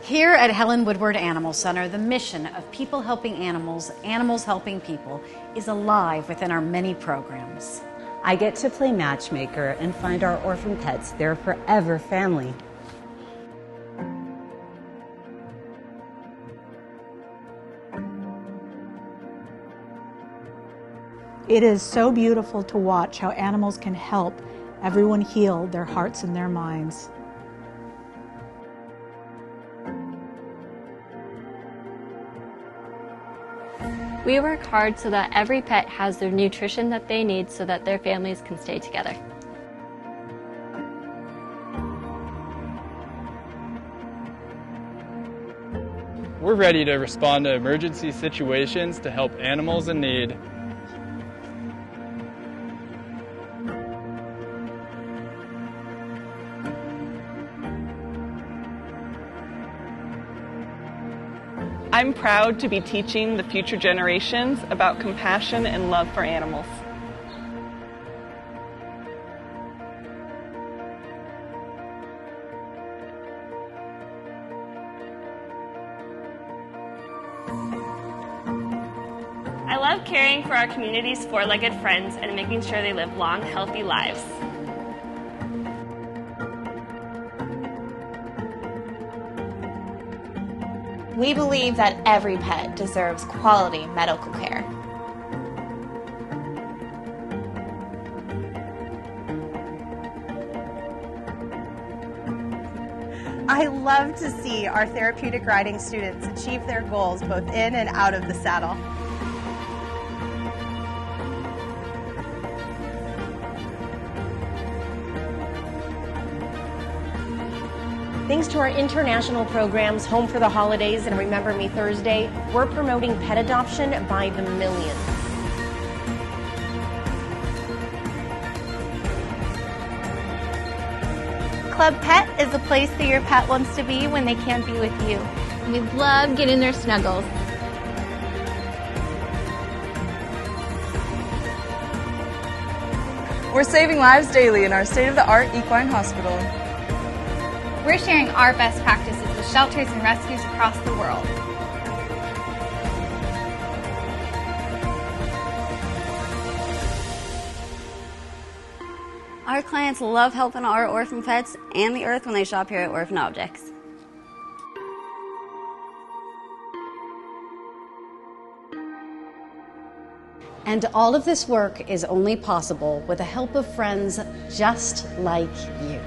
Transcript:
Here at Helen Woodward Animal Center, the mission of people helping animals, animals helping people, is alive within our many programs. I get to play matchmaker and find our orphan pets their forever family. It is so beautiful to watch how animals can help everyone heal their hearts and their minds. We work hard so that every pet has the nutrition that they need so that their families can stay together. We're ready to respond to emergency situations to help animals in need. I'm proud to be teaching the future generations about compassion and love for animals. I love caring for our community's four-legged friends and making sure they live long, healthy lives. We believe that every pet deserves quality medical care. I love to see our therapeutic riding students achieve their goals both in and out of the saddle. Thanks to our international programs, Home for the Holidays and Remember Me Thursday, we're promoting pet adoption by the millions. Club Pet is a place that your pet wants to be when they can't be with you. We love getting their snuggles. We're saving lives daily in our state-of-the-art equine hospital. We're sharing our best practices with shelters and rescues across the world. Our clients love helping our orphan pets and the earth when they shop here at Orphan Objects. And all of this work is only possible with the help of friends just like you.